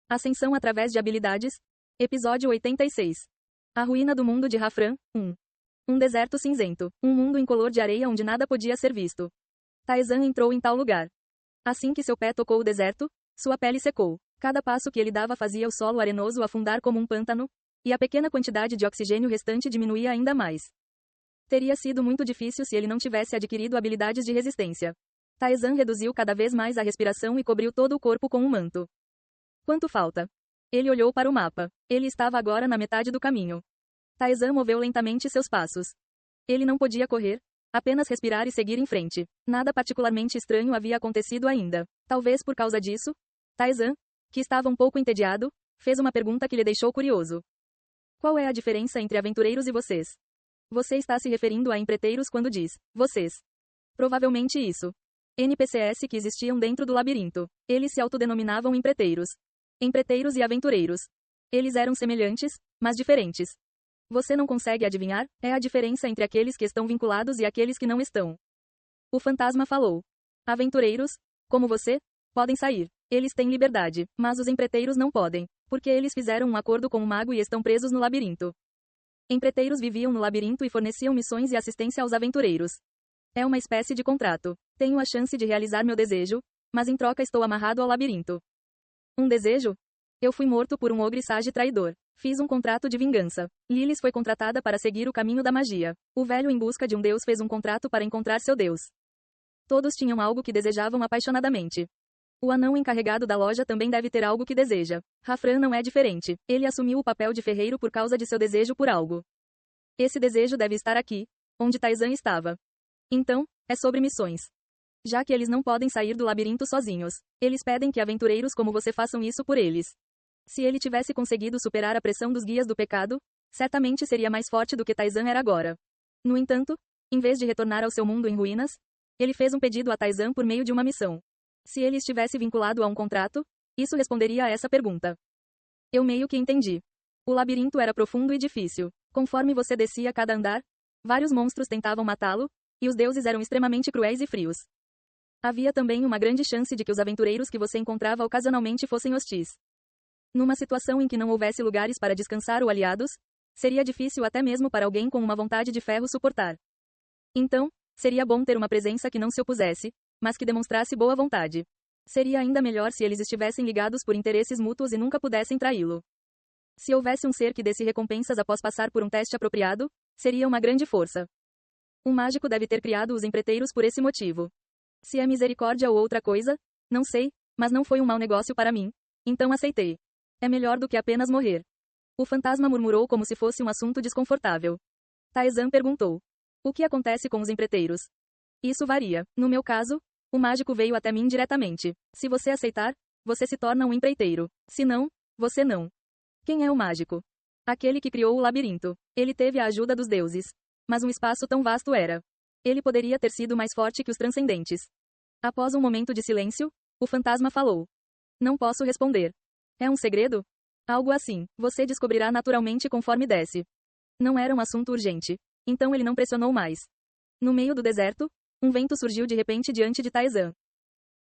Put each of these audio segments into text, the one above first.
Ascensão através de habilidades. Episódio 86. A ruína do mundo de Rafran, 1. Um deserto cinzento. Um mundo incolor de areia onde nada podia ser visto. Taesan entrou em tal lugar. Assim que seu pé tocou o deserto, sua pele secou. Cada passo que ele dava fazia o solo arenoso afundar como um pântano, e a pequena quantidade de oxigênio restante diminuía ainda mais. Teria sido muito difícil se ele não tivesse adquirido habilidades de resistência. Taesan reduziu cada vez mais a respiração e cobriu todo o corpo com um manto. Quanto falta? Ele olhou para o mapa. Ele estava agora na metade do caminho. Taesan moveu lentamente seus passos. Ele não podia correr, apenas respirar e seguir em frente. Nada particularmente estranho havia acontecido ainda. Talvez por causa disso, Taesan, que estava um pouco entediado, fez uma pergunta que lhe deixou curioso. Qual é a diferença entre aventureiros e vocês? Você está se referindo a empreiteiros quando diz, vocês. Provavelmente isso. NPCs que existiam dentro do labirinto. Eles se autodenominavam empreiteiros. Empreiteiros e aventureiros. Eles eram semelhantes, mas diferentes. Você não consegue adivinhar? É a diferença entre aqueles que estão vinculados e aqueles que não estão. O fantasma falou. Aventureiros, como você, podem sair. Eles têm liberdade, mas os empreiteiros não podem, porque eles fizeram um acordo com o mago e estão presos no labirinto. Empreiteiros viviam no labirinto e forneciam missões e assistência aos aventureiros. É uma espécie de contrato. Tenho a chance de realizar meu desejo, mas em troca estou amarrado ao labirinto. Um desejo? Eu fui morto por um ogre sage traidor. Fiz um contrato de vingança. Lilith foi contratada para seguir o caminho da magia. O velho em busca de um deus fez um contrato para encontrar seu deus. Todos tinham algo que desejavam apaixonadamente. O anão encarregado da loja também deve ter algo que deseja. Rafran não é diferente. Ele assumiu o papel de ferreiro por causa de seu desejo por algo. Esse desejo deve estar aqui, onde Taesan estava. Então, é sobre missões. Já que eles não podem sair do labirinto sozinhos, eles pedem que aventureiros como você façam isso por eles. Se ele tivesse conseguido superar a pressão dos guias do pecado, certamente seria mais forte do que Taesan era agora. No entanto, em vez de retornar ao seu mundo em ruínas, ele fez um pedido a Taesan por meio de uma missão. Se ele estivesse vinculado a um contrato, isso responderia a essa pergunta. Eu meio que entendi. O labirinto era profundo e difícil. Conforme você descia cada andar, vários monstros tentavam matá-lo, e os deuses eram extremamente cruéis e frios. Havia também uma grande chance de que os aventureiros que você encontrava ocasionalmente fossem hostis. Numa situação em que não houvesse lugares para descansar ou aliados, seria difícil até mesmo para alguém com uma vontade de ferro suportar. Então, seria bom ter uma presença que não se opusesse, mas que demonstrasse boa vontade. Seria ainda melhor se eles estivessem ligados por interesses mútuos e nunca pudessem traí-lo. Se houvesse um ser que desse recompensas após passar por um teste apropriado, seria uma grande força. Um mágico deve ter criado os empreiteiros por esse motivo. Se é misericórdia ou outra coisa, não sei, mas não foi um mau negócio para mim, então aceitei. É melhor do que apenas morrer. O fantasma murmurou como se fosse um assunto desconfortável. Taesan perguntou. O que acontece com os empreiteiros? Isso varia. No meu caso, o mágico veio até mim diretamente. Se você aceitar, você se torna um empreiteiro. Se não, você não. Quem é o mágico? Aquele que criou o labirinto. Ele teve a ajuda dos deuses. Mas um espaço tão vasto era. Ele poderia ter sido mais forte que os transcendentes. Após um momento de silêncio, o fantasma falou. Não posso responder. É um segredo? Algo assim, você descobrirá naturalmente conforme desce. Não era um assunto urgente. Então ele não pressionou mais. No meio do deserto, um vento surgiu de repente diante de Taesan.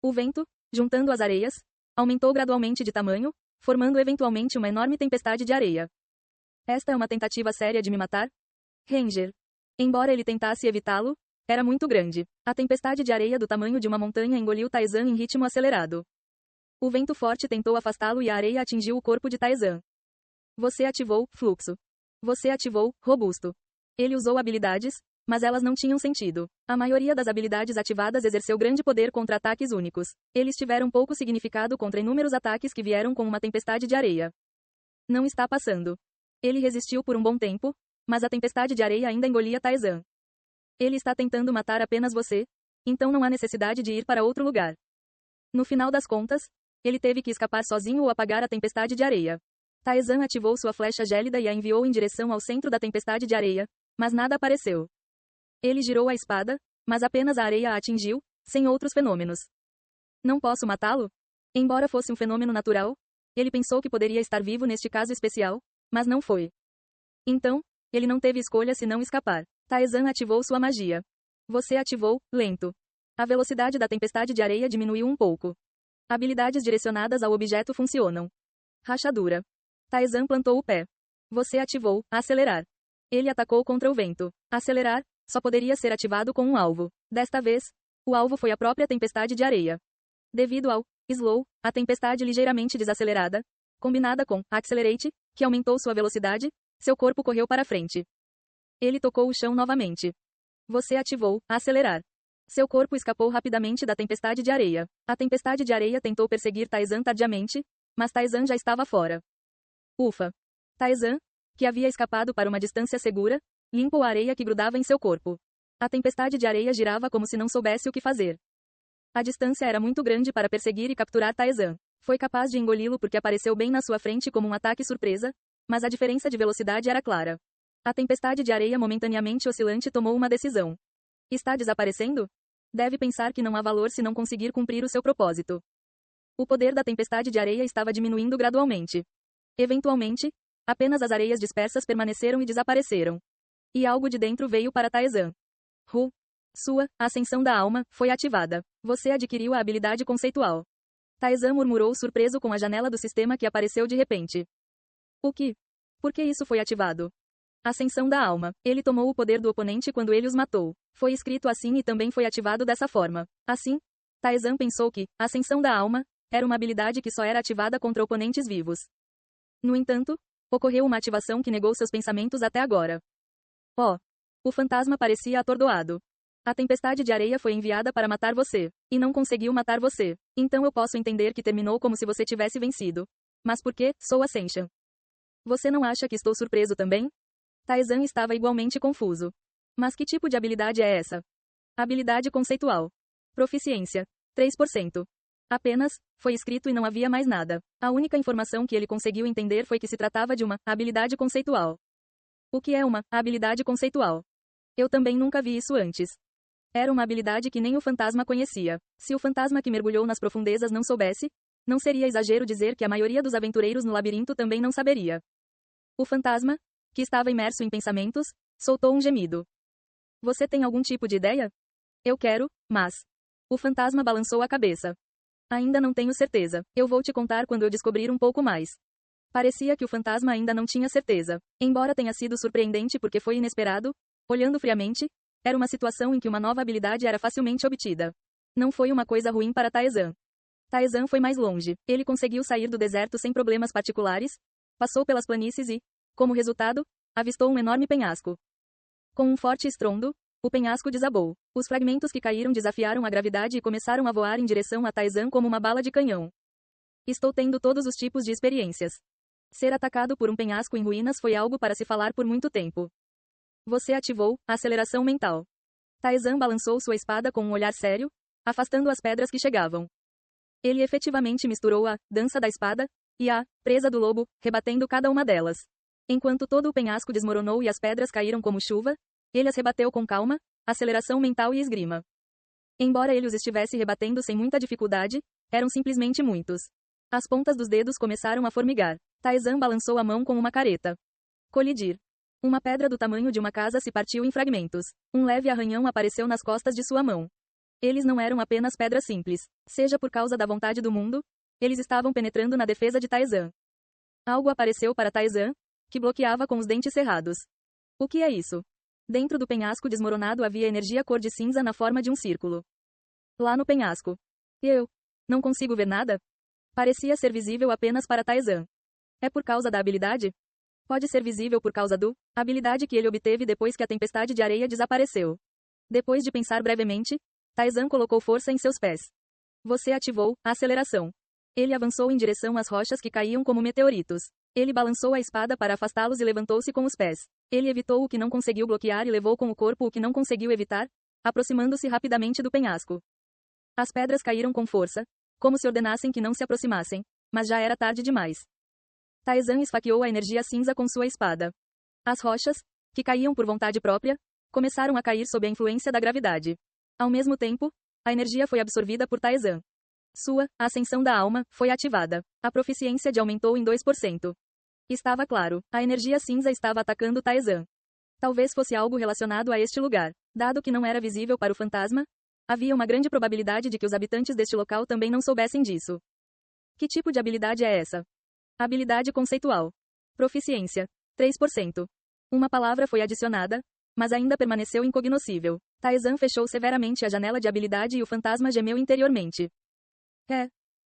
O vento, juntando as areias, aumentou gradualmente de tamanho, formando eventualmente uma enorme tempestade de areia. Esta é uma tentativa séria de me matar? Ranger. Embora ele tentasse evitá-lo, era muito grande. A tempestade de areia do tamanho de uma montanha engoliu Taesan em ritmo acelerado. O vento forte tentou afastá-lo e a areia atingiu o corpo de Taesan. Você ativou fluxo. Você ativou robusto. Ele usou habilidades, mas elas não tinham sentido. A maioria das habilidades ativadas exerceu grande poder contra ataques únicos. Eles tiveram pouco significado contra inúmeros ataques que vieram com uma tempestade de areia. Não está passando. Ele resistiu por um bom tempo, mas a tempestade de areia ainda engolia Taesan. Ele está tentando matar apenas você, então não há necessidade de ir para outro lugar. No final das contas, ele teve que escapar sozinho ou apagar a tempestade de areia. Taesan ativou sua flecha gélida e a enviou em direção ao centro da tempestade de areia, mas nada apareceu. Ele girou a espada, mas apenas a areia a atingiu, sem outros fenômenos. Não posso matá-lo? Embora fosse um fenômeno natural, ele pensou que poderia estar vivo neste caso especial, mas não foi. Então, ele não teve escolha senão escapar. Taesan ativou sua magia. Você ativou, lento. A velocidade da tempestade de areia diminuiu um pouco. Habilidades direcionadas ao objeto funcionam. Rachadura. Taizan plantou o pé. Você ativou acelerar. Ele atacou contra o vento. Acelerar só poderia ser ativado com um alvo. Desta vez, o alvo foi a própria tempestade de areia. Devido ao slow, a tempestade ligeiramente desacelerada, combinada com accelerate, que aumentou sua velocidade, seu corpo correu para frente. Ele tocou o chão novamente. Você ativou acelerar. Seu corpo escapou rapidamente da tempestade de areia. A tempestade de areia tentou perseguir Taizan tardiamente, mas Taizan já estava fora. Ufa! Taizan, que havia escapado para uma distância segura, limpou a areia que grudava em seu corpo. A tempestade de areia girava como se não soubesse o que fazer. A distância era muito grande para perseguir e capturar Taizan. Foi capaz de engoli-lo porque apareceu bem na sua frente como um ataque surpresa, mas a diferença de velocidade era clara. A tempestade de areia momentaneamente oscilante tomou uma decisão. Está desaparecendo? Deve pensar que não há valor se não conseguir cumprir o seu propósito. O poder da tempestade de areia estava diminuindo gradualmente. Eventualmente, apenas as areias dispersas permaneceram e desapareceram. E algo de dentro veio para Taizan. Sua ascensão da alma foi ativada. Você adquiriu a habilidade conceitual. Taizan murmurou surpreso com a janela do sistema que apareceu de repente. O que? Por que isso foi ativado? Ascensão da alma. Ele tomou o poder do oponente quando ele os matou. Foi escrito assim e também foi ativado dessa forma. Assim, Taizan pensou que ascensão da alma era uma habilidade que só era ativada contra oponentes vivos. No entanto, ocorreu uma ativação que negou seus pensamentos até agora. O fantasma parecia atordoado. A tempestade de areia foi enviada para matar você, e não conseguiu matar você. Então eu posso entender que terminou como se você tivesse vencido. Mas por que? Sou Ascension. Você não acha que estou surpreso também? Taizan estava igualmente confuso. Mas que tipo de habilidade é essa? Habilidade conceitual. Proficiência. 3%. Apenas, foi escrito e não havia mais nada. A única informação que ele conseguiu entender foi que se tratava de uma habilidade conceitual. O que é uma habilidade conceitual? Eu também nunca vi isso antes. Era uma habilidade que nem o fantasma conhecia. Se o fantasma que mergulhou nas profundezas não soubesse, não seria exagero dizer que a maioria dos aventureiros no labirinto também não saberia. O fantasma, que estava imerso em pensamentos, soltou um gemido. Você tem algum tipo de ideia? Eu quero, mas... O fantasma balançou a cabeça. Ainda não tenho certeza. Eu vou te contar quando eu descobrir um pouco mais. Parecia que o fantasma ainda não tinha certeza. Embora tenha sido surpreendente porque foi inesperado, olhando friamente, era uma situação em que uma nova habilidade era facilmente obtida. Não foi uma coisa ruim para Taizan. Taizan foi mais longe. Ele conseguiu sair do deserto sem problemas particulares, passou pelas planícies e, como resultado, avistou um enorme penhasco. Com um forte estrondo, o penhasco desabou. Os fragmentos que caíram desafiaram a gravidade e começaram a voar em direção a Taizan como uma bala de canhão. Estou tendo todos os tipos de experiências. Ser atacado por um penhasco em ruínas foi algo para se falar por muito tempo. Você ativou a aceleração mental. Taizan balançou sua espada com um olhar sério, afastando as pedras que chegavam. Ele efetivamente misturou a dança da espada e a presa do lobo, rebatendo cada uma delas. Enquanto todo o penhasco desmoronou e as pedras caíram como chuva, ele as rebateu com calma, aceleração mental e esgrima. Embora ele os estivesse rebatendo sem muita dificuldade, eram simplesmente muitos. As pontas dos dedos começaram a formigar. Taizan balançou a mão com uma careta. Colidir. Uma pedra do tamanho de uma casa se partiu em fragmentos. Um leve arranhão apareceu nas costas de sua mão. Eles não eram apenas pedras simples. Seja por causa da vontade do mundo, eles estavam penetrando na defesa de Taizan. Algo apareceu para Taizan, que bloqueava com os dentes cerrados. O que é isso? Dentro do penhasco desmoronado havia energia cor de cinza na forma de um círculo. Lá no penhasco. Eu não consigo ver nada? Parecia ser visível apenas para Taizan. É por causa da habilidade? Pode ser visível por causa do habilidade que ele obteve depois que a tempestade de areia desapareceu. Depois de pensar brevemente, Taizan colocou força em seus pés. Você ativou a aceleração. Ele avançou em direção às rochas que caíam como meteoritos. Ele balançou a espada para afastá-los e levantou-se com os pés. Ele evitou o que não conseguiu bloquear e levou com o corpo o que não conseguiu evitar, aproximando-se rapidamente do penhasco. As pedras caíram com força, como se ordenassem que não se aproximassem, mas já era tarde demais. Taizan esfaqueou a energia cinza com sua espada. As rochas, que caíam por vontade própria, começaram a cair sob a influência da gravidade. Ao mesmo tempo, a energia foi absorvida por Taizan. Sua ascensão da alma foi ativada. A proficiência de aumentou em 2%. Estava claro, a energia cinza estava atacando Taizan. Talvez fosse algo relacionado a este lugar. Dado que não era visível para o fantasma, havia uma grande probabilidade de que os habitantes deste local também não soubessem disso. Que tipo de habilidade é essa? Habilidade conceitual. Proficiência. 3%. Uma palavra foi adicionada, mas ainda permaneceu incognoscível. Taizan fechou severamente a janela de habilidade e o fantasma gemeu interiormente.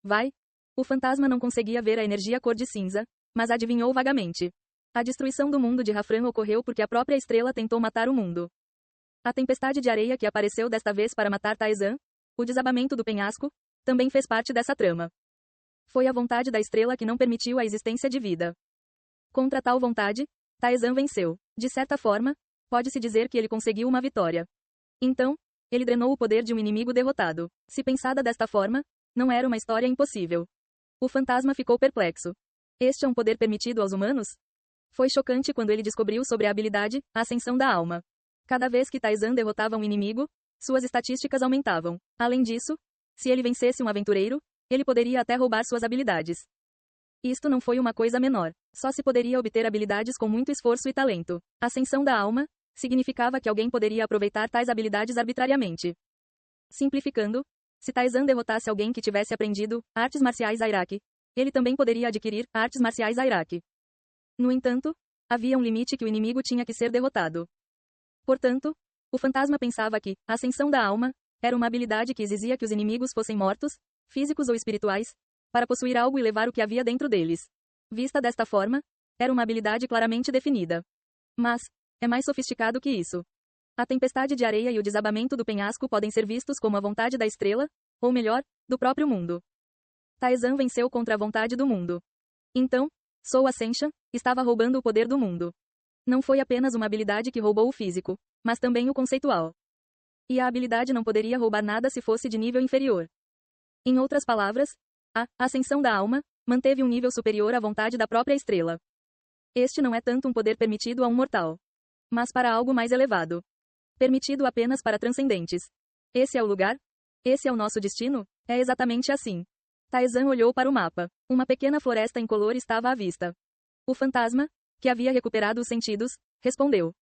Vai. O fantasma não conseguia ver a energia cor de cinza, mas adivinhou vagamente. A destruição do mundo de Rafran ocorreu porque a própria estrela tentou matar o mundo. A tempestade de areia que apareceu desta vez para matar Taizan, o desabamento do penhasco, também fez parte dessa trama. Foi a vontade da estrela que não permitiu a existência de vida. Contra tal vontade, Taizan venceu. De certa forma, pode-se dizer que ele conseguiu uma vitória. Então, ele drenou o poder de um inimigo derrotado. Se pensada desta forma, não era uma história impossível. O fantasma ficou perplexo. Este é um poder permitido aos humanos? Foi chocante quando ele descobriu sobre a habilidade, a ascensão da alma. Cada vez que Taizan derrotava um inimigo, suas estatísticas aumentavam. Além disso, se ele vencesse um aventureiro, ele poderia até roubar suas habilidades. Isto não foi uma coisa menor. Só se poderia obter habilidades com muito esforço e talento. Ascensão da alma significava que alguém poderia aproveitar tais habilidades arbitrariamente. Simplificando, se Taizan derrotasse alguém que tivesse aprendido artes marciais Airaki, ele também poderia adquirir artes marciais Airaki. No entanto, havia um limite que o inimigo tinha que ser derrotado. Portanto, o fantasma pensava que a ascensão da alma era uma habilidade que exigia que os inimigos fossem mortos, físicos ou espirituais, para possuir algo e levar o que havia dentro deles. Vista desta forma, era uma habilidade claramente definida. Mas, é mais sofisticado que isso. A tempestade de areia e o desabamento do penhasco podem ser vistos como a vontade da estrela, ou melhor, do próprio mundo. Taizan venceu contra a vontade do mundo. Então, Soul Ascension estava roubando o poder do mundo. Não foi apenas uma habilidade que roubou o físico, mas também o conceitual. E a habilidade não poderia roubar nada se fosse de nível inferior. Em outras palavras, a ascensão da alma manteve um nível superior à vontade da própria estrela. Este não é tanto um poder permitido a um mortal, mas para algo mais elevado. Permitido apenas para transcendentes. Esse é o lugar? Esse é o nosso destino? É exatamente assim. Taizan olhou para o mapa. Uma pequena floresta incolor estava à vista. O fantasma, que havia recuperado os sentidos, respondeu.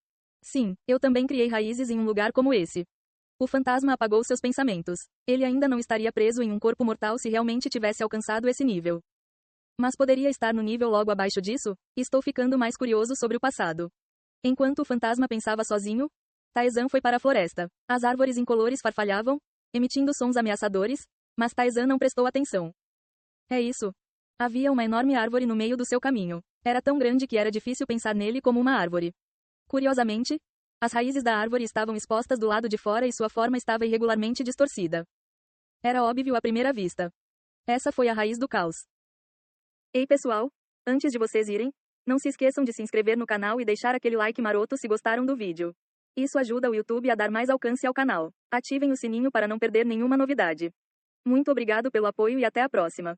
Sim, eu também criei raízes em um lugar como esse. O fantasma apagou seus pensamentos. Ele ainda não estaria preso em um corpo mortal se realmente tivesse alcançado esse nível. Mas poderia estar no nível logo abaixo disso? Estou ficando mais curioso sobre o passado. Enquanto o fantasma pensava sozinho, Taizan foi para a floresta. As árvores incolores farfalhavam, emitindo sons ameaçadores, mas Taizan não prestou atenção. É isso. Havia uma enorme árvore no meio do seu caminho. Era tão grande que era difícil pensar nele como uma árvore. Curiosamente, as raízes da árvore estavam expostas do lado de fora e sua forma estava irregularmente distorcida. Era óbvio à primeira vista. Essa foi a raiz do caos. Ei pessoal, antes de vocês irem, não se esqueçam de se inscrever no canal e deixar aquele like maroto se gostaram do vídeo. Isso ajuda o YouTube a dar mais alcance ao canal. Ativem o sininho para não perder nenhuma novidade. Muito obrigado pelo apoio e até a próxima.